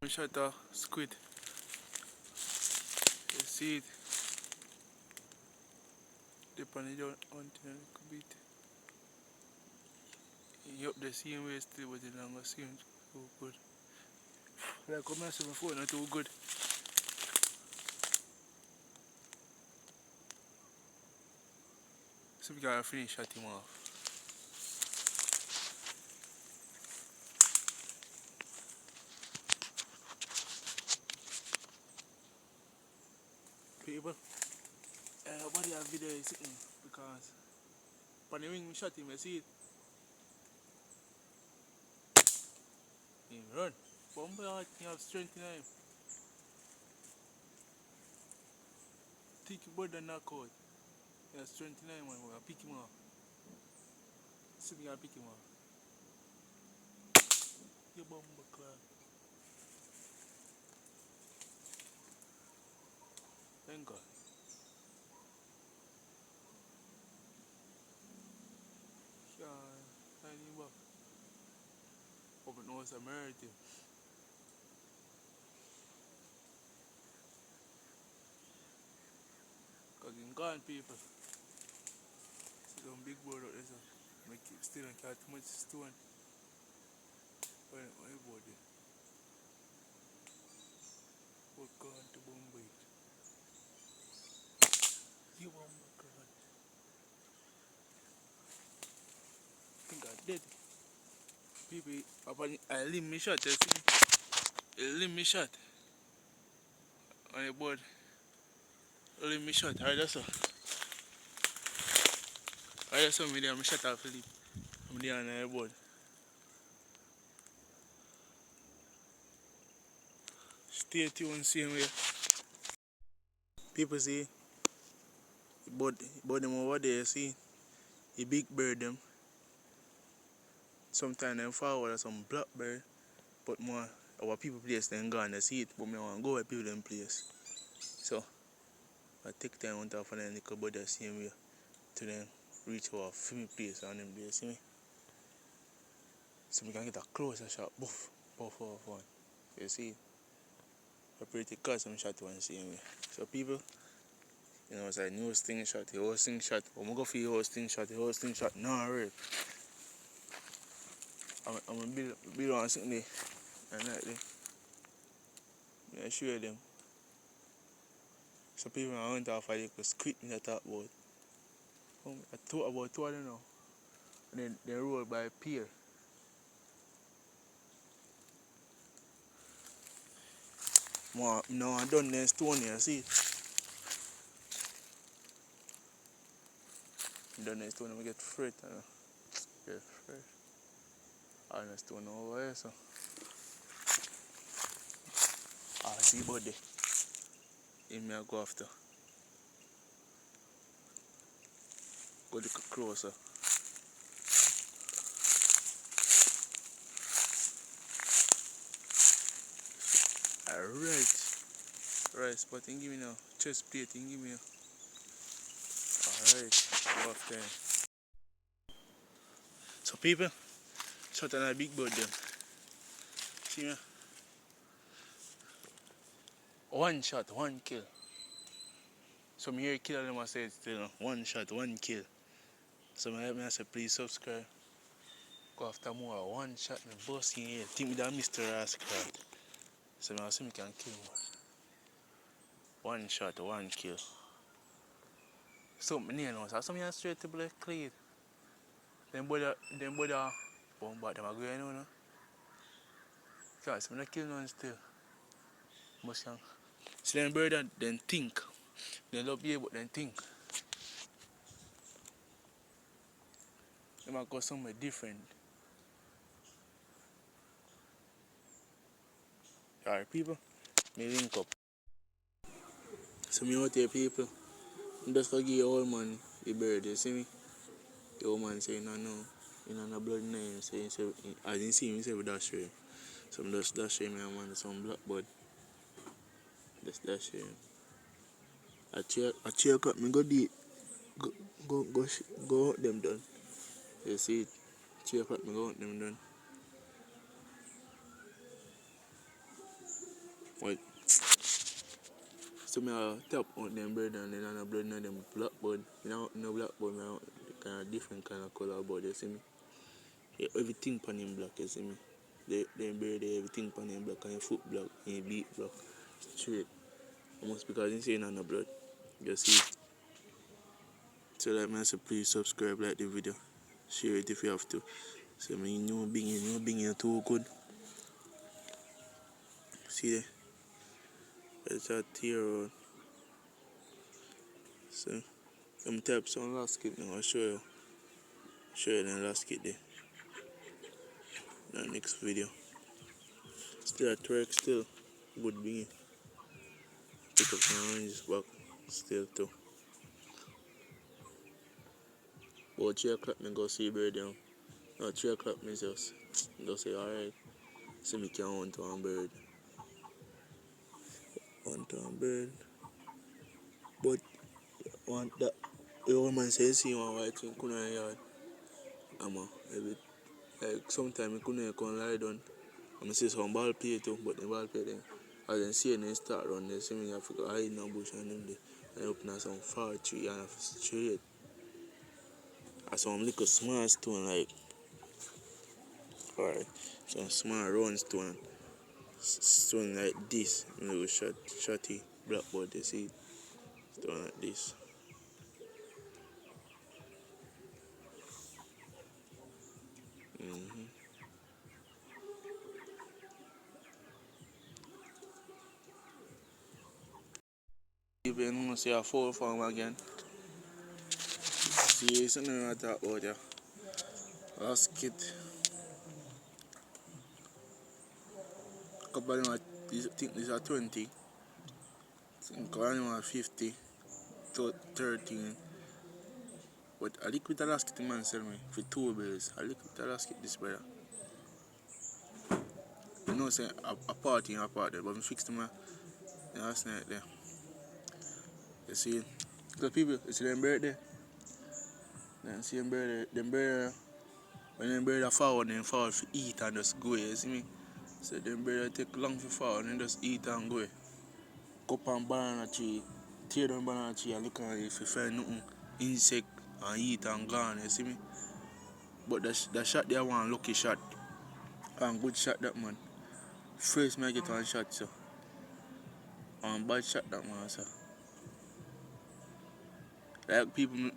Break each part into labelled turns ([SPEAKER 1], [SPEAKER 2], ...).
[SPEAKER 1] Shot a squid. You see it. Dip on it until a little bit. You up the same way still, but it don't go seem too good. Like come and see my phone, not too good. So we gotta finish shot him off. People, nobody have video is sitting because when the ring we shot him, you see it. He run. Bumble out, he have strength in him. Think about the knockout. He has strength in him, man. We're gonna pick him off. See me gonna pick him off. You bumble clap. Thank God. Sean, tiny buck. Open nose American. Cause him gone people. See them big bird out there, so make it still and catch too much stone. What about it? What gone to Bombay? You bumble clap. Think I dead. People, upon I limb me shot, you see? A limb me shot on the board. A limb me shot, I just saw. I just saw me there, me shot off the lip. I'm there on the board. Stay tuned, same way. People see, but them over there, see, the big bird them. Sometimes them forward are some blackbird, but more our people place them gone, they see it, but me want to go where people them place. So, I take time out for them little bird the same way to them reach our film place and them there, see me? So we can get a closer shot, buff, buff off one. You see? I pretty cut some shot one same way. So people, you know, it's like new slingshot, the whole slingshot. When I go for the whole slingshot, no real. I'm gonna build on something there and like that. I show them. So people I went off like the squid me I talk about. I talk about two of them now. And then they roll by a pier. More now I done them stone here, see? Done them stone, I get freight. Get freight. All the stone over here, so. I see about there. In me I go after. Go look closer. Alright. Right spot, give me now. Chest plate, give me now. Alright, go after him. So people, shot on a big bird them. See me? One shot, one kill. So me hear kill them I say it's still one shot, one kill. So I say please subscribe. Go after more. One shot me boss in here. Think me that Mr. Rascal. So I see me can kill more. One shot, one kill. Something near now. So some straight to black clean. Them bother bomb back them agree you know. Because I'm not killing one still. Must young. See them bird then think. They love you but then think. They might go somewhere different. Alright people, me link up. So me out here people. I'm just gonna give you old man the bird, you see me? The old man say no, you know no blood name. So I didn't see him, he said we dash him. So I'm just dash him and man some black bud. Just dash him. I check up me go deep. Go out them done. You see it? Check up me go out them done. But so me tap out them bird and then I blood in them blackbird. No blackbird, kind of different kind of color but you see me. Yeah, everything pan him black, you see me. They bird everything pan him black and your foot black and your beak black. Straight. Almost because you say no blood. You see. So like man, so please subscribe, like the video, share it if you have to. So me new binging too good. See there? It's a tear road. So I'm type some last kit now, I'll show you. Show you the last kit there. The next video. Still at work still. Good binging. Pick up some oranges back. Still too. About 3 o'clock me go see bird down. No, 3 o'clock me just say alright. So me can hunt one bird. Hunt one bird. But one that the old man says see one white thing couldn't in yard. Maybe like sometimes I couldn't come lie down. I'm see some ball play too, but the ball play then as they see and they start run, they see me have to go hide in a bush and them they open at some far tree and straight. And some little small stone like alright, some small round stone like this, little shotty blackboard they see stone like this. Even want to see a foul farm again. See, something I talk about ya. Last kid. Couple of them I think these are 20. Couple of them are 50. 13. But I look with the last kid man sell me for 2 bills. I look with the last kid this brother. You know say a party in a party, but I fixed them last night there. You see, the people, it's their birthday. Then see them birthday, when them birthday forward, then forward for eat and just go, you see me? So them birthday take long for forward and just eat and go. Cup and banana tree, tear down banana tree and look at it if you find nothing, insect and eat and gone, you see me? But the shot there one lucky shot. And good shot that man. First me I get one shot so. And bad shot that man so. Like people,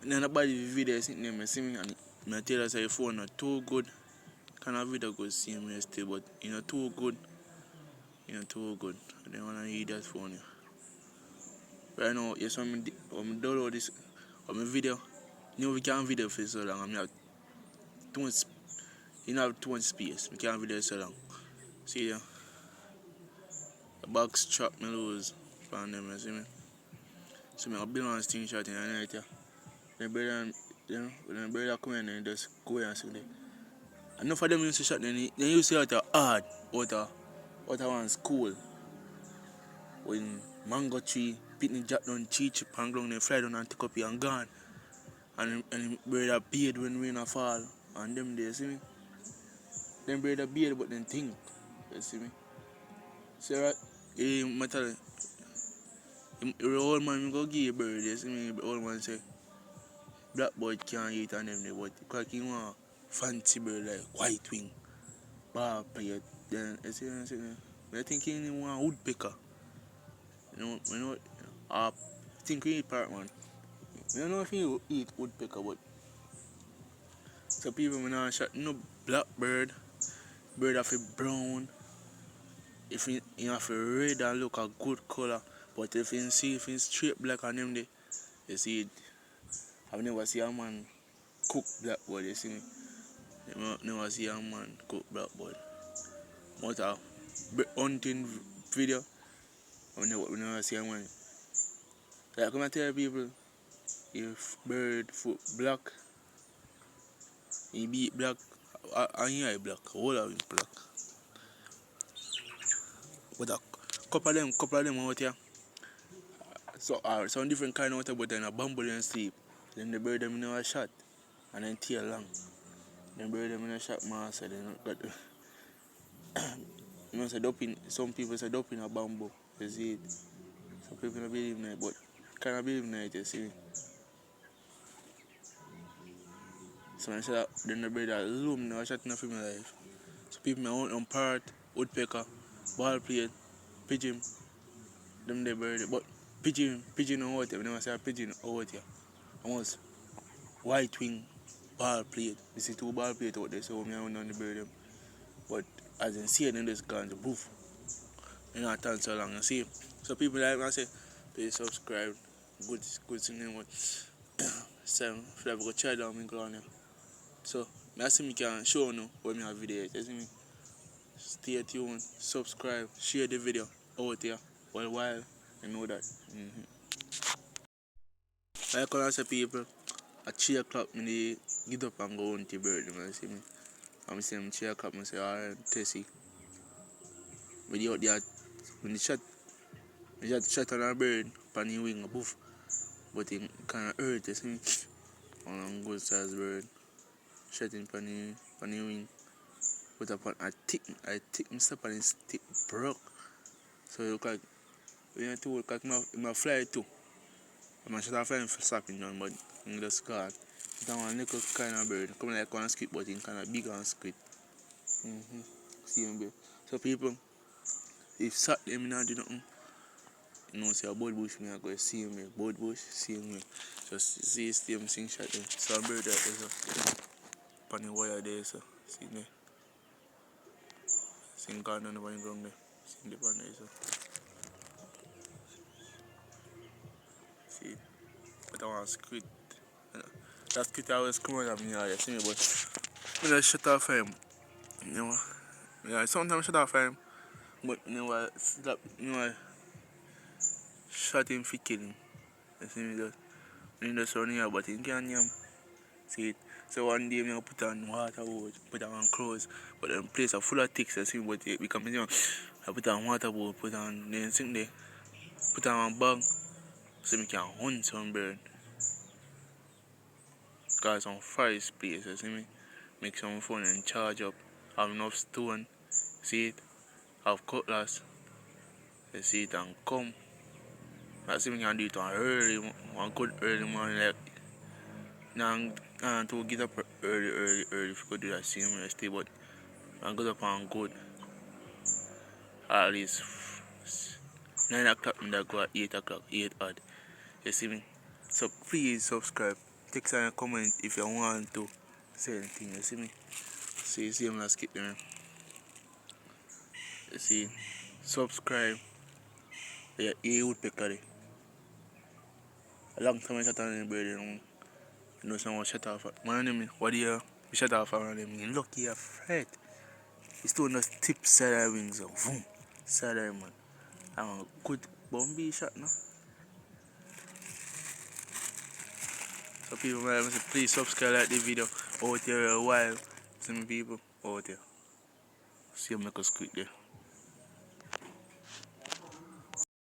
[SPEAKER 1] nobody video sitting there, see me and I tell us your phone not too good. Kind of video good see me still, but you know too good. You know too good. I don't wanna hear that phone. Right now, yes, I'm download this on my video. You know we can't video for so long. I mean, have too much, you know, have too much space. We can't video so long. See ya. The box trap me lose. Find them, you see me. So I build on slingshot in the night. Yeah. Then brother, you know, when the brother come in and just go and see them. Enough of them used to shot then they used to say hard out of one school. When mango tree, picnic jack down tree chip and ground they fly down and take up here and gone. And brother beard when rain a fall. And them they see me. Them brother beard but then think. You see me. So right, matter the old man go give a bird, you see me, the old man say black bird can't eat on them but because he want fancy bird like white wing, bar plate, then you see I think he want woodpecker. You know, I think he eat parrot man. I don't know if he eat woodpecker but so people when I shot no black bird have a brown, if he have a red and look a good colour, but if you see if it's straight black on them there, you see it. I've never seen a man cook blackboard, you see me. Never see a man cook blackboard. But a hunting video, I never see a man. Like I'm tell people, if bird foot black, he beat black, and he eye black, all of him black. But a couple of them out here, so some different kind out here, but then a bamboo and sleep. Then the bird them never shot, and then tail long. Then bird them in a shot master, then got You know, say doping, some people say doping a bamboo. You see it. Some people don't believe in it, but kind of believe in it, you see. So I say that, then the bird that loom now shot in my life. So people may want on parrot, woodpecker, ball plate, pigeon, them they bird. But pigeon out here, we never say a pigeon out here. Almost white wing, ball plate. You see two ball plate out there, so we have on the bird them. But as in see it, then just gone to boof. You know, turn so long, you see. So people like I say, please subscribe. Good thing, but so if I go try down, me go on here. So I see me can show you when me have video. You see me? Stay tuned, subscribe, share the video out here while you know that. Like I say people, at 3 o'clock me get up and go on to bird, you see me? I'm saying 3 o'clock, I say, alright, Tessie. When you out there, when the shot on a bird, on the wing, poof, but it kind of hurt, you see me? On a good size bird, shotting on the wing, put up on a tick, step on his stick broke. So you look like, when you to look like my fly too. I'm shot off and slapping down, but in the scar. That one little kind of bird, come like one squid, but it's kind of big and squid. See him there. So people, if sat them not do nothing, you know, say a boat bush, me I go see him there. Boat bush, see him there. Just see him slingshot there. So a bird right there, so. On the wire there, so. See him there. See him gone on the ground there. See him there on there, so. See. But I want squid. That squid always come out of me, you see me, but when I shut off him, you know, yeah, sometimes shut off him, but you know what, slap, you know, shot him for killing. You see me, just, when he just run here, but he can't yam. See it? So one day I put on water board, put on clothes, but the place are full of ticks, you see, but it becomes, you know, I put on water board, put on, then sink there, put on one bag, so I can hunt some bird. Got some forest place, you see me? Make some fun and charge up, have enough stone, see it? Have cutlass, you see it, and come. I see me can do it one good early morning, like, now to get up early if you could do that same rest, but I get up and good at least 9 o'clock and I go at 8 o'clock, 8 odd. You see me? So please subscribe. Take some comment if you want to say anything, you see me? So you see him last skip there. You see, subscribe. Yeah, you would pick it. A long time I shut on the bird, you know someone shut off. One of them, what do you shut off one of them? Lucky you're afraid. It's still not tip side of wings, boom, side of man. I'm a good bomby shot now. So people, please subscribe, like the video out here a while. Some people out here. See you make us quick there.